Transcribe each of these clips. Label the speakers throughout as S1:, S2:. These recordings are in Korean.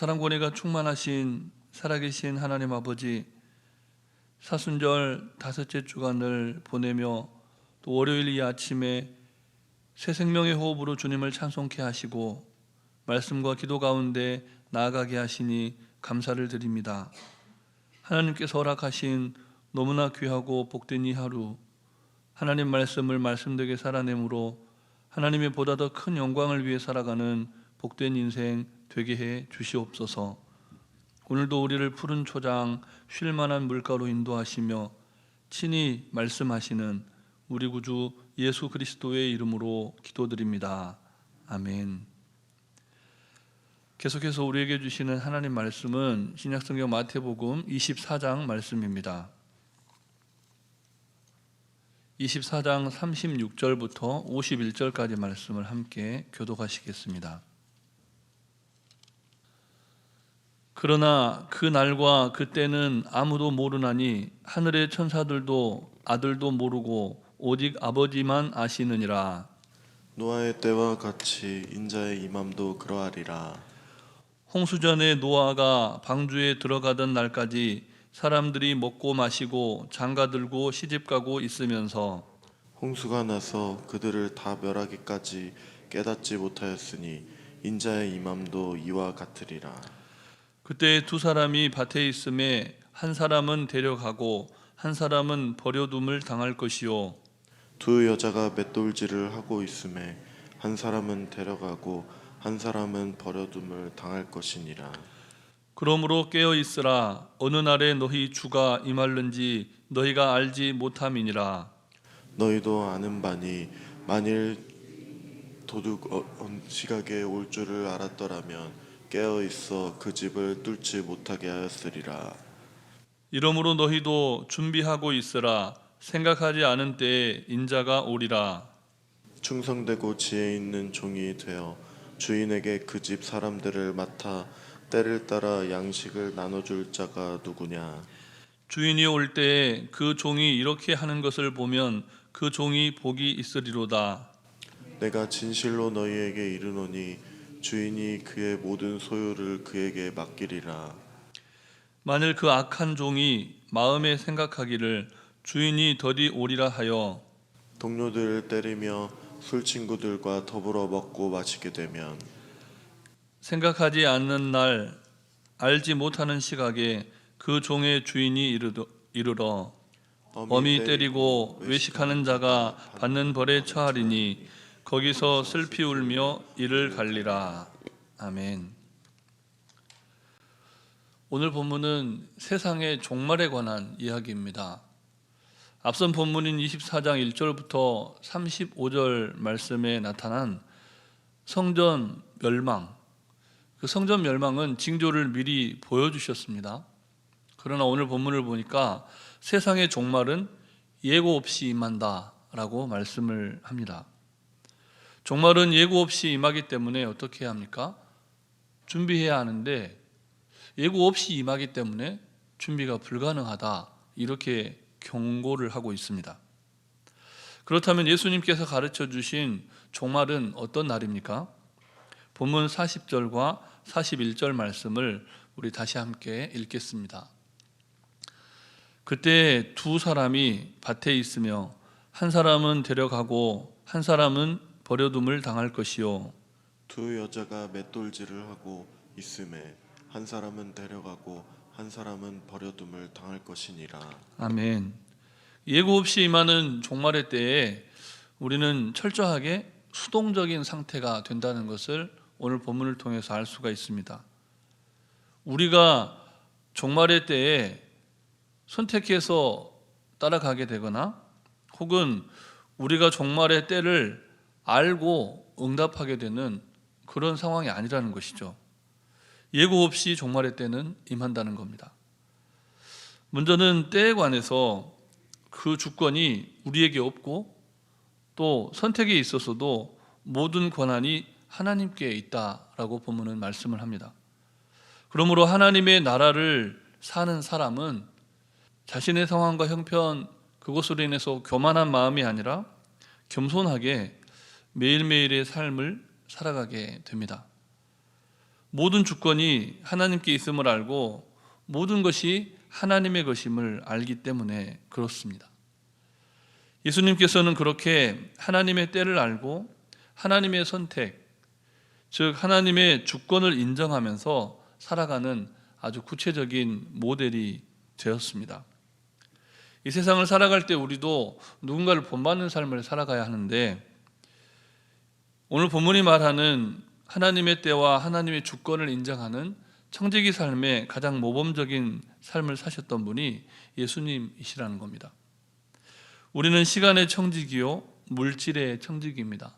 S1: 사랑권위가 충만하신 살아계신 하나님 아버지, 사순절 다섯째 주간을 보내며 또 월요일 이 아침에 새 생명의 호흡으로 주님을 찬송케 하시고 말씀과 기도 가운데 나아가게 하시니 감사를 드립니다. 하나님께서 허락하신 너무나 귀하고 복된 이 하루, 하나님 말씀을 말씀되게 살아내므로 하나님의 보다 더 큰 영광을 위해 살아가는 복된 인생 되게 해 주시옵소서. 오늘도 우리를 푸른 초장 쉴 만한 물가로 인도하시며 친히 말씀하시는 우리 구주 예수 그리스도의 이름으로 기도드립니다. 아멘. 계속해서 우리에게 주시는 하나님 말씀은 신약성경 마태복음 24장 말씀입니다. 24장 36절부터 51절까지 말씀을 함께 교독하시겠습니다. 그러나 그 날과 그 때는 아무도 모르나니 하늘의 천사들도 아들도 모르고 오직 아버지만 아시느니라.
S2: 노아의 때와 같이 인자의 임함도 그러하리라.
S1: 홍수전에 노아가 방주에 들어가던 날까지 사람들이 먹고 마시고 장가들고 시집가고 있으면서
S2: 홍수가 나서 그들을 다 멸하기까지 깨닫지 못하였으니 인자의 임함도 이와 같으리라.
S1: 그때 두 사람이 밭에 있음에 한 사람은 데려가고 한 사람은 버려둠을 당할 것이요
S2: 두 여자가 맷돌질을 하고 있음에 한 사람은 데려가고 한 사람은 버려둠을 당할 것이니라.
S1: 그러므로 깨어 있으라. 어느 날에 너희 주가 임할는지 너희가 알지 못함이니라.
S2: 너희도 아는 바니 만일 도둑 시각에 올 줄을 알았더라면 깨어 있어 그 집을 뚫지 못하게 하였으리라.
S1: 이러므로 너희도 준비하고 있으라. 생각하지 않은 때에 인자가 오리라.
S2: 충성되고 지혜 있는 종이 되어 주인에게 그 집 사람들을 맡아 때를 따라 양식을 나눠줄 자가 누구냐.
S1: 주인이 올 때에 그 종이 이렇게 하는 것을 보면 그 종이 복이 있으리로다.
S2: 내가 진실로 너희에게 이르노니 주인이 그의 모든 소유를 그에게 맡기리라.
S1: 만일 그 악한 종이 마음에 생각하기를 주인이 더디 오리라 하여
S2: 동료들을 때리며 술 친구들과 더불어 먹고 마시게 되면
S1: 생각하지 않는 날 알지 못하는 시각에 그 종의 주인이 이르러 엄히 때리고 외식하는 자가 받는 벌에 처하리니 거기서 슬피 울며 이를 갈리라. 아멘. 오늘 본문은 세상의 종말에 관한 이야기입니다. 앞선 본문인 24장 1절부터 35절 말씀에 나타난 성전 멸망, 그 성전 멸망은 징조를 미리 보여주셨습니다. 그러나 오늘 본문을 보니까 세상의 종말은 예고 없이 임한다라고 말씀을 합니다. 종말은 예고 없이 임하기 때문에 어떻게 해야 합니까? 준비해야 하는데 예고 없이 임하기 때문에 준비가 불가능하다, 이렇게 경고를 하고 있습니다. 그렇다면 예수님께서 가르쳐 주신 종말은 어떤 날입니까? 본문 40절과 41절 말씀을 우리 다시 함께 읽겠습니다. 그때 두 사람이 밭에 있으며 한 사람은 데려가고 한 사람은 버려둠을 당할 것이요
S2: 두 여자가 맷돌질을 하고 있음에 한 사람은 데려가고 한 사람은 버려둠을 당할 것이니라.
S1: 아멘. 예고 없이 임하는 종말의 때에 우리는 철저하게 수동적인 상태가 된다는 것을 오늘 본문을 통해서 알 수가 있습니다. 우리가 종말의 때에 선택해서 따라가게 되거나 혹은 우리가 종말의 때를 알고 응답하게 되는 그런 상황이 아니라는 것이죠. 예고 없이 종말의 때는 임한다는 겁니다. 문제는 때에 관해서 그 주권이 우리에게 없고 또 선택에 있어서도 모든 권한이 하나님께 있다라고 본문은 말씀을 합니다. 그러므로 하나님의 나라를 사는 사람은 자신의 상황과 형편 그것으로 인해서 교만한 마음이 아니라 겸손하게 매일매일의 삶을 살아가게 됩니다. 모든 주권이 하나님께 있음을 알고 모든 것이 하나님의 것임을 알기 때문에 그렇습니다. 예수님께서는 그렇게 하나님의 때를 알고 하나님의 선택, 즉 하나님의 주권을 인정하면서 살아가는 아주 구체적인 모델이 되었습니다. 이 세상을 살아갈 때 우리도 누군가를 본받는 삶을 살아가야 하는데, 오늘 본문이 말하는 하나님의 때와 하나님의 주권을 인정하는 청지기 삶의 가장 모범적인 삶을 사셨던 분이 예수님이시라는 겁니다. 우리는 시간의 청지기요 물질의 청지기입니다.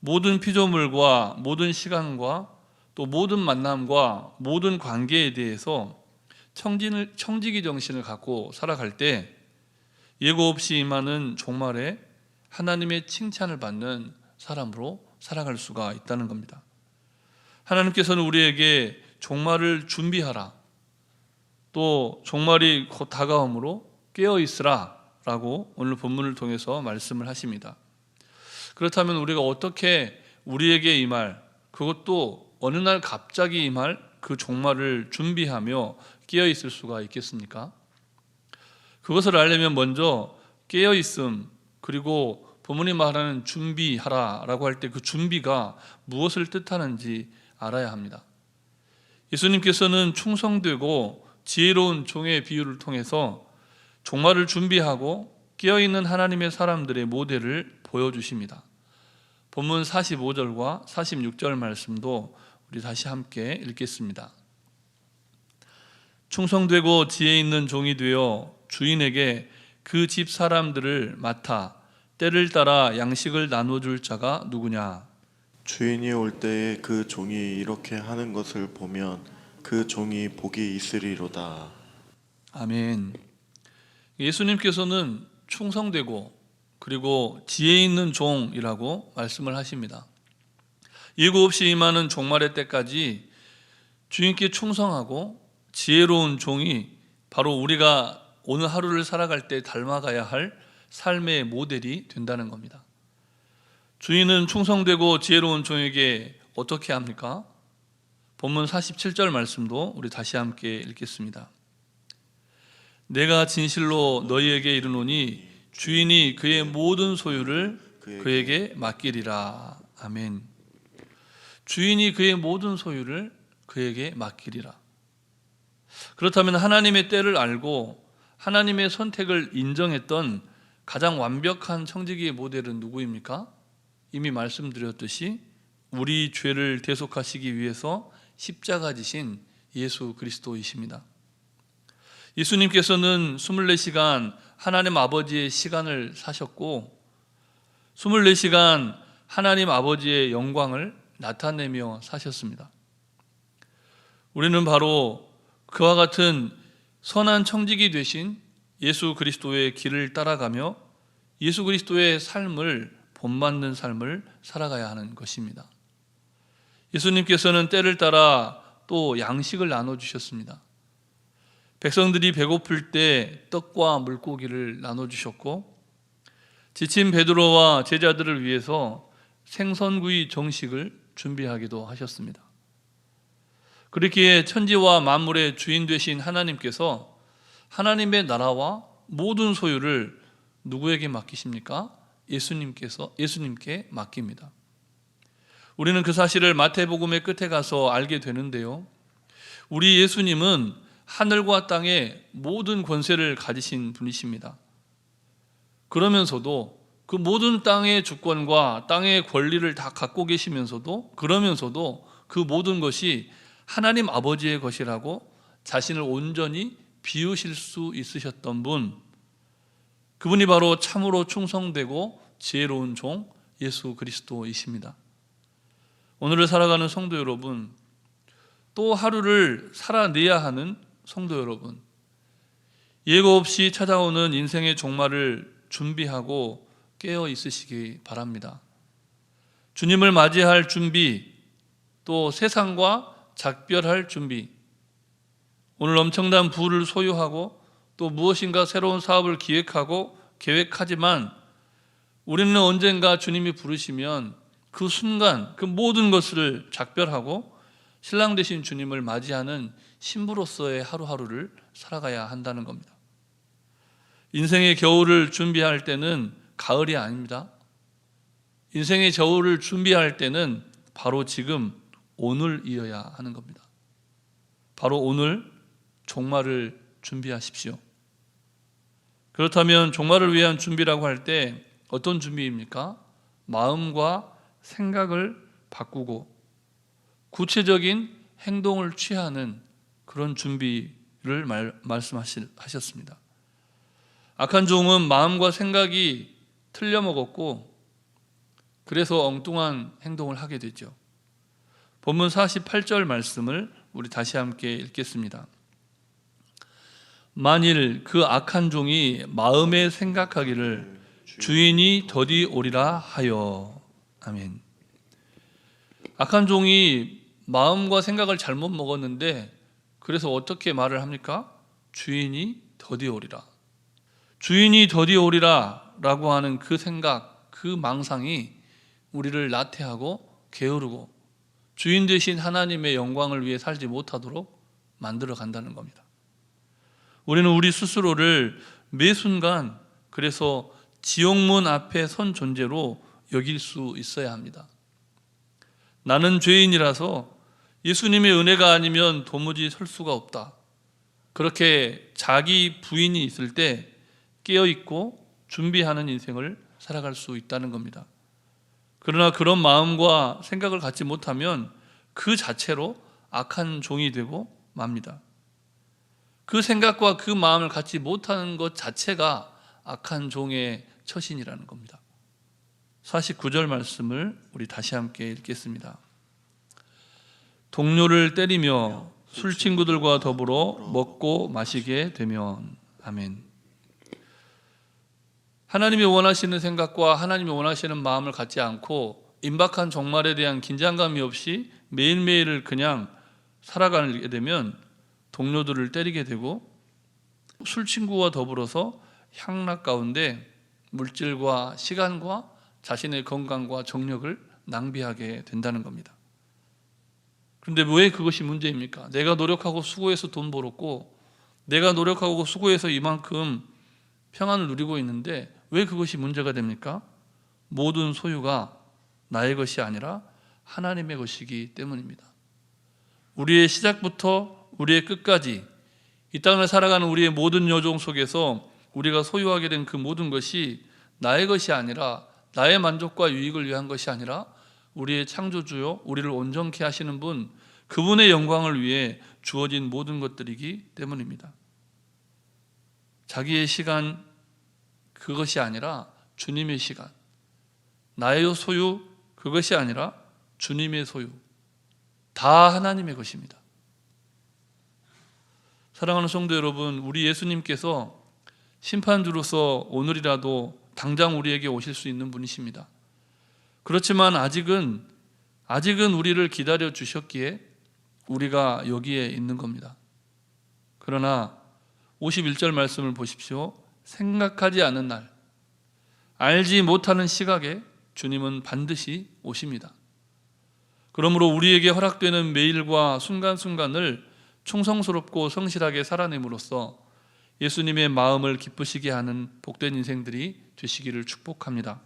S1: 모든 피조물과 모든 시간과 또 모든 만남과 모든 관계에 대해서 청지기 정신을 갖고 살아갈 때 예고 없이 임하는 종말에 하나님의 칭찬을 받는 사람으로 살아갈 수가 있다는 겁니다. 하나님께서는 우리에게 종말을 준비하라, 또 종말이 곧 다가오므로 깨어있으라 라고 오늘 본문을 통해서 말씀을 하십니다. 그렇다면 우리가 어떻게 우리에게 임할, 그것도 어느 날 갑자기 임할 그 종말을 준비하며 깨어있을 수가 있겠습니까? 그것을 알려면 먼저 깨어있음, 그리고 본문이 말하는 준비하라 라고 할 때 그 준비가 무엇을 뜻하는지 알아야 합니다. 예수님께서는 충성되고 지혜로운 종의 비유를 통해서 종말을 준비하고 깨어있는 하나님의 사람들의 모델을 보여주십니다. 본문 45절과 46절 말씀도 우리 다시 함께 읽겠습니다. 충성되고 지혜 있는 종이 되어 주인에게 그 집 사람들을 맡아 때를 따라 양식을 나눠줄 자가 누구냐?
S2: 주인이 올 때에 그 종이 이렇게 하는 것을 보면 그 종이 복이 있으리로다.
S1: 아멘. 예수님께서는 충성되고 그리고 지혜 있는 종이라고 말씀을 하십니다. 예고 없이 임하는 종말의 때까지 주인께 충성하고 지혜로운 종이 바로 우리가 오늘 하루를 살아갈 때 닮아가야 할 삶의 모델이 된다는 겁니다. 주인은 충성되고 지혜로운 종에게 어떻게 합니까? 본문 47절 말씀도 우리 다시 함께 읽겠습니다. 내가 진실로 너희에게 이르노니 주인이 그의 모든 소유를 그에게 맡기리라. 아멘. 주인이 그의 모든 소유를 그에게 맡기리라. 그렇다면 하나님의 때를 알고 하나님의 선택을 인정했던 가장 완벽한 청지기의 모델은 누구입니까? 이미 말씀드렸듯이 우리 죄를 대속하시기 위해서 십자가 지신 예수 그리스도이십니다. 예수님께서는 24시간 하나님 아버지의 시간을 사셨고 24시간 하나님 아버지의 영광을 나타내며 사셨습니다. 우리는 바로 그와 같은 선한 청지기 되신 예수 그리스도의 길을 따라가며 예수 그리스도의 삶을 본받는 삶을 살아가야 하는 것입니다. 예수님께서는 때를 따라 또 양식을 나눠주셨습니다. 백성들이 배고플 때 떡과 물고기를 나눠주셨고 지친 베드로와 제자들을 위해서 생선구이 정식을 준비하기도 하셨습니다. 그렇기에 천지와 만물의 주인 되신 하나님께서 하나님의 나라와 모든 소유를 누구에게 맡기십니까? 예수님께 맡깁니다. 우리는 그 사실을 마태복음의 끝에 가서 알게 되는데요. 우리 예수님은 하늘과 땅의 모든 권세를 가지신 분이십니다. 그러면서도 그 모든 땅의 주권과 땅의 권리를 다 갖고 계시면서도 그러면서도 그 모든 것이 하나님 아버지의 것이라고 자신을 온전히 비우실 수 있으셨던 분, 그분이 바로 참으로 충성되고 지혜로운 종 예수 그리스도이십니다. 오늘을 살아가는 성도 여러분, 또 하루를 살아내야 하는 성도 여러분, 예고 없이 찾아오는 인생의 종말을 준비하고 깨어 있으시기 바랍니다. 주님을 맞이할 준비, 또 세상과 작별할 준비, 오늘 엄청난 부를 소유하고 또 무엇인가 새로운 사업을 기획하고 계획하지만 우리는 언젠가 주님이 부르시면 그 순간 그 모든 것을 작별하고 신랑 되신 주님을 맞이하는 신부로서의 하루하루를 살아가야 한다는 겁니다. 인생의 겨울을 준비할 때는 가을이 아닙니다. 인생의 겨울을 준비할 때는 바로 지금 오늘이어야 하는 겁니다. 바로 오늘 종말을 준비하십시오. 그렇다면 종말을 위한 준비라고 할 때 어떤 준비입니까? 마음과 생각을 바꾸고 구체적인 행동을 취하는 그런 준비를 말씀하셨습니다. 악한 종은 마음과 생각이 틀려먹었고 그래서 엉뚱한 행동을 하게 되죠. 본문 48절 말씀을 우리 다시 함께 읽겠습니다. 만일 그 악한 종이 마음에 생각하기를 주인이 더디 오리라 하여. 아멘. 악한 종이 마음과 생각을 잘못 먹었는데 그래서 어떻게 말을 합니까? 주인이 더디 오리라. 주인이 더디 오리라 라고 하는 그 생각, 그 망상이 우리를 나태하고 게으르고 주인 되신 하나님의 영광을 위해 살지 못하도록 만들어 간다는 겁니다. 우리는 우리 스스로를 매 순간 그래서 지옥문 앞에 선 존재로 여길 수 있어야 합니다. 나는 죄인이라서 예수님의 은혜가 아니면 도무지 설 수가 없다. 그렇게 자기 부인이 있을 때 깨어있고 준비하는 인생을 살아갈 수 있다는 겁니다. 그러나 그런 마음과 생각을 갖지 못하면 그 자체로 악한 종이 되고 맙니다. 그 생각과 그 마음을 갖지 못하는 것 자체가 악한 종의 처신이라는 겁니다. 49절 말씀을 우리 다시 함께 읽겠습니다. 동료를 때리며 술 친구들과 더불어 먹고 마시게 되면. 아멘. 하나님이 원하시는 생각과 하나님이 원하시는 마음을 갖지 않고 임박한 종말에 대한 긴장감이 없이 매일매일을 그냥 살아가게 되면 동료들을 때리게 되고 술 친구와 더불어서 향락 가운데 물질과 시간과 자신의 건강과 정력을 낭비하게 된다는 겁니다. 그런데 왜 그것이 문제입니까? 내가 노력하고 수고해서 돈 벌었고 내가 노력하고 수고해서 이만큼 평안을 누리고 있는데 왜 그것이 문제가 됩니까? 모든 소유가 나의 것이 아니라 하나님의 것이기 때문입니다. 우리의 시작부터 우리의 끝까지 이 땅을 살아가는 우리의 모든 여정 속에서 우리가 소유하게 된 그 모든 것이 나의 것이 아니라 나의 만족과 유익을 위한 것이 아니라 우리의 창조주요 우리를 온전케 하시는 분 그분의 영광을 위해 주어진 모든 것들이기 때문입니다. 자기의 시간 그것이 아니라 주님의 시간, 나의 소유 그것이 아니라 주님의 소유, 다 하나님의 것입니다. 사랑하는 성도 여러분, 우리 예수님께서 심판주로서 오늘이라도 당장 우리에게 오실 수 있는 분이십니다. 그렇지만 아직은 우리를 기다려 주셨기에 우리가 여기에 있는 겁니다. 그러나 51절 말씀을 보십시오. 생각하지 않은 날, 알지 못하는 시각에 주님은 반드시 오십니다. 그러므로 우리에게 허락되는 매일과 순간순간을 충성스럽고 성실하게 살아냄으로써 예수님의 마음을 기쁘시게 하는 복된 인생들이 되시기를 축복합니다.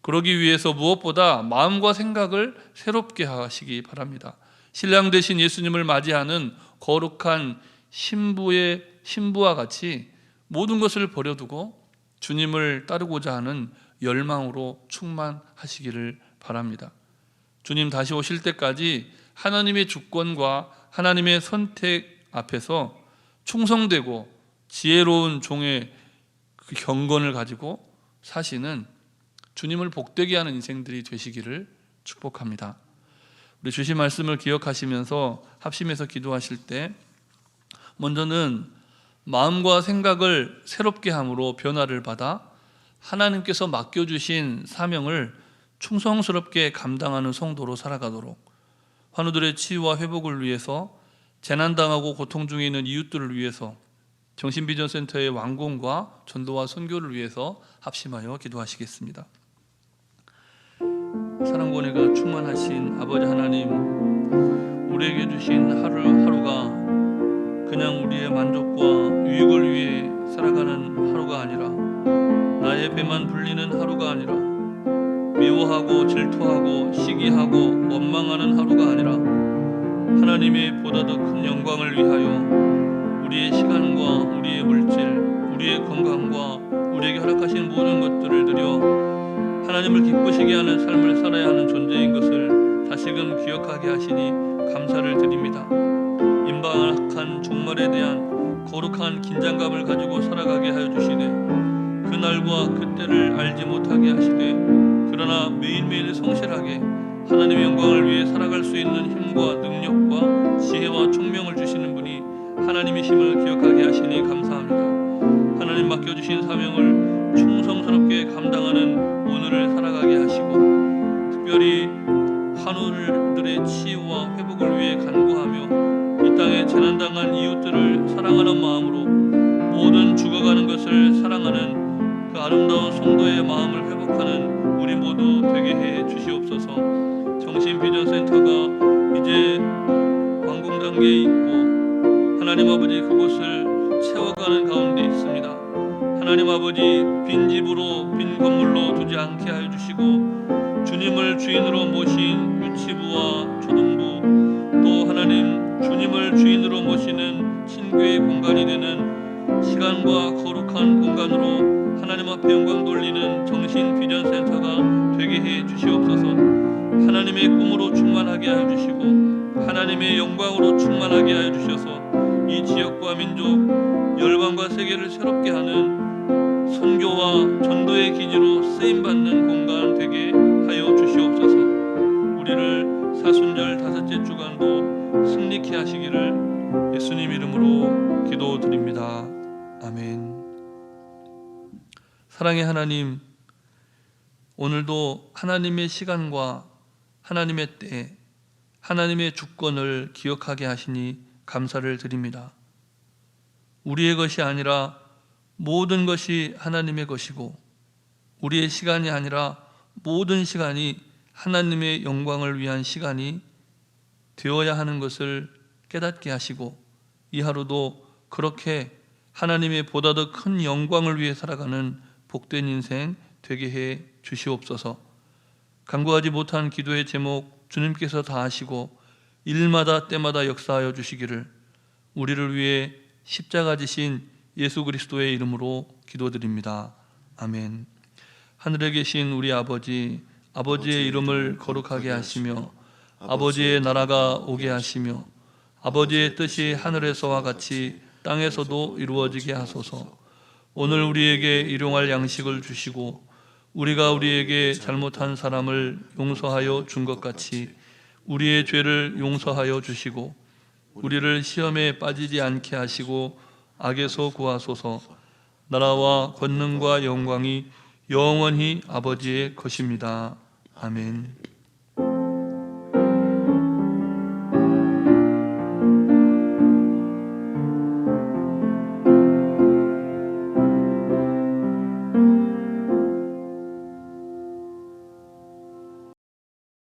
S1: 그러기 위해서 무엇보다 마음과 생각을 새롭게 하시기 바랍니다. 신랑 되신 예수님을 맞이하는 거룩한 신부와 같이 모든 것을 버려두고 주님을 따르고자 하는 열망으로 충만하시기를 바랍니다. 주님 다시 오실 때까지 하나님의 주권과 하나님의 선택 앞에서 충성되고 지혜로운 종의 그 경건을 가지고 사시는 주님을 복되게 하는 인생들이 되시기를 축복합니다. 우리 주신 말씀을 기억하시면서 합심해서 기도하실 때 먼저는 마음과 생각을 새롭게 함으로 변화를 받아 하나님께서 맡겨주신 사명을 충성스럽게 감당하는 성도로 살아가도록 환우들의 치유와 회복을 위해서 재난당하고 고통 중에 있는 이웃들을 위해서 정신비전센터의 완공과 전도와 선교를 위해서 합심하여 기도하시겠습니다. 사랑과 은혜가 충만하신 아버지 하나님, 우리에게 주신 하루하루가 그냥 우리의 만족과 유익을 위해 살아가는 하루가 아니라, 나의 배만 불리는 하루가 아니라, 미워하고 질투하고 시기하고 원망하는 하루가 아니라, 하나님의 보다 더 큰 영광을 위하여 우리의 시간과 우리의 물질, 우리의 건강과 우리에게 허락하신 모든 것들을 들여 하나님을 기쁘시게 하는 삶을 살아야 하는 존재인 것을 다시금 기억하게 하시니 감사를 드립니다. 임박한 종말에 대한 거룩한 긴장감을 가지고 살아가게 하여 주시되, 그날과 그때를 알지 못하게 하시되, 그러나 매일매일 성실하게 하나님의 영광을 위해 살아갈 수 있는 힘과 능력과 지혜와 총명을 주시는 분이 하나님이심을 기억하게 하시니 감사합니다. 하나님 맡겨주신 사명을 충성스럽게 감당하는 오늘을 살아가게 하시고, 특별히 환우들의 치유와 회복을 위해 간구하며 이 땅에 재난당한 이웃들을 사랑하는 마음으로 모든 죽어가는 것을 사랑하는 그 아름다운 성도의 마음을 회복하는 우리 모두 되게 해 주시옵소서. 정신비전센터가 이제 완공 단계에 있고 하나님 아버지 그곳을 채워가는 가운데 있습니다. 하나님 아버지 빈 집으로 빈 건물로 두지 않게 하여 주시고, 주님을 주인으로 모신 유치부와 초등부, 또 하나님 주님을 주인으로 모시는 친교의 공간이 되는 시간과 거룩한 공간으로 하나님 앞에 영광 돌리는 정신비전센터가 되게 해 주시옵소서. 하나님의 꿈으로 충만하게 하여 주시고 하나님의 영광으로 충만하게 하여 주셔서 이 지역과 민족, 열방과 세계를 새롭게 하는 선교와 전도의 기지로 쓰임받는 공간 되게 하여 주시옵소서. 우리를 사순절 다섯째 주간도 승리케 하시기를 예수님 이름으로 기도드립니다. 아멘. 사랑의 하나님, 오늘도 하나님의 시간과 하나님의 때, 하나님의 주권을 기억하게 하시니 감사를 드립니다. 우리의 것이 아니라 모든 것이 하나님의 것이고, 우리의 시간이 아니라 모든 시간이 하나님의 영광을 위한 시간이 되어야 하는 것을 깨닫게 하시고, 이 하루도 그렇게 하나님의 보다 더 큰 영광을 위해 살아가는 복된 인생 되게 해 주시옵소서. 간구하지 못한 기도의 제목 주님께서 다 아시고 일마다 때마다 역사하여 주시기를 우리를 위해 십자가 지신 예수 그리스도의 이름으로 기도드립니다. 아멘. 하늘에 계신 우리 아버지, 아버지의 이름을 거룩하게 하시며 아버지의 나라가 오게 하시며 아버지의 뜻이 하늘에서와 같이 땅에서도 이루어지게 하소서. 오늘 우리에게 일용할 양식을 주시고 우리가 우리에게 잘못한 사람을 용서하여 준 것 같이 우리의 죄를 용서하여 주시고 우리를 시험에 빠지지 않게 하시고 악에서 구하소서. 나라와 권능과 영광이 영원히 아버지의 것입니다. 아멘.